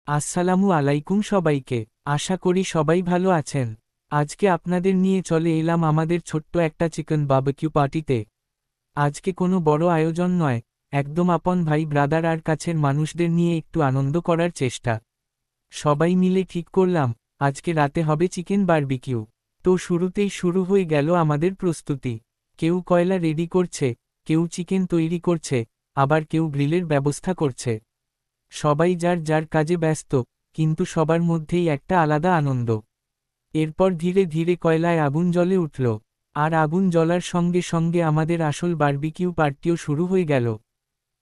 আসসালামু আলাইকুম সবাইকে। আশা করি সবাই ভালো আছেন। আজকে আপনাদের নিয়ে চলে এলাম আমাদের ছোট্ট একটা চিকেন বারবিকিউ পার্টিতে। আজকে কোনো বড় আয়োজন নয়, একদম আপন ভাই ব্রাদার আর কাছের মানুষদের নিয়ে একটু আনন্দ করার চেষ্টা। সবাই মিলে ঠিক করলাম, আজকে রাতে হবে চিকেন বারবিকিউ। তো শুরুতেই শুরু হয়ে গেল আমাদের প্রস্তুতি। কেউ কয়লা রেডি করছে, কেউ চিকেন তৈরি করছে, আবার কেউ গ্রিলের ব্যবস্থা করছে। সবাই যার যার কাজে ব্যস্ত, কিন্তু সবার মধ্যেই একটা আলাদা আনন্দ। এরপর ধীরে ধীরে কয়লায় আগুন জ্বলে উঠল। আর আগুন জ্বলার সঙ্গে সঙ্গে আমাদের আসল বারবিকিউ পার্টিও শুরু হয়ে গেল।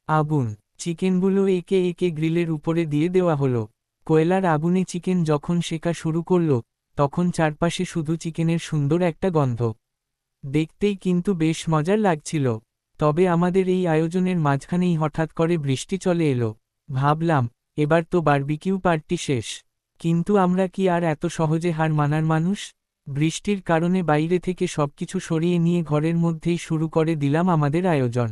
আগুন, চিকেনগুলো একে একে গ্রিলের উপরে দিয়ে দেওয়া হলো। কয়লার আগুনে চিকেন যখন সেকা শুরু করল, তখন চারপাশে শুধু চিকেনের সুন্দর একটা গন্ধ। দেখতেই কিন্তু বেশ মজার লাগছিল। তবে আমাদের এই আয়োজনের মাঝখানেই হঠাৎ করে বৃষ্টি চলে এলো। ভাবলাম, এবার তো বারবিকিউ পার্টি শেষ। কিন্তু আমরা কি আর এত সহজে হার মানার মানুষ? বৃষ্টির কারণে বাইরে থেকে সবকিছু সরিয়ে নিয়ে ঘরের মধ্যেই শুরু করে দিলাম আমাদের আয়োজন।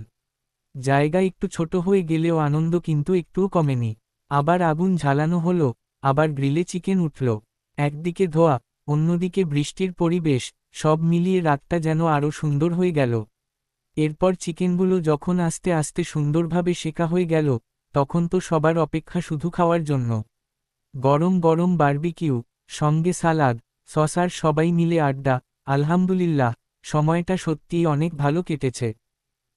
জায়গা একটু ছোট হয়ে গেলেও আনন্দ কিন্তু একটুও কমেনি। আবার আগুন ঝালানো হলো, আবার গ্রিলে চিকেন উঠল। একদিকে ধোয়া, অন্যদিকে বৃষ্টির পরিবেশ, সব মিলিয়ে রাতটা যেন আরও সুন্দর হয়ে গেল। এরপর চিকেনগুলো যখন আস্তে আস্তে সুন্দরভাবে সেকা হয়ে গেল, তখন তো সবার অপেক্ষা শুধু খাওয়ার জন্য। গরম গরম বারবিকিউ, সঙ্গে সালাদ, সস আর সবাই মিলে আড্ডা। আলহামদুলিল্লাহ, সময়টা সত্যিই অনেক ভালো কেটেছে।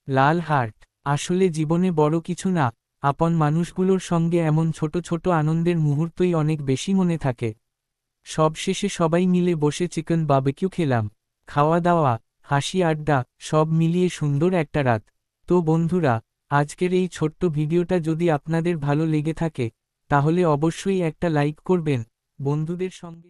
লাল হার্ট, আসলে জীবনে বড় কিছু না, আপন মানুষগুলোর সঙ্গে এমন ছোট ছোট আনন্দের মুহূর্তই অনেক বেশি মনে থাকে। সবশেষে সবাই মিলে বসে চিকেন বারবিকিউ খেলাম। খাওয়া দাওয়া, হাসি আড্ডা, সব মিলিয়ে সুন্দর একটা রাত। তো বন্ধুরা, আজকের এই ছোট্ট ভিডিওটা যদি আপনাদের ভালো লেগে থাকে, তাহলে অবশ্যই একটা লাইক করবেন, বন্ধুদের সঙ্গে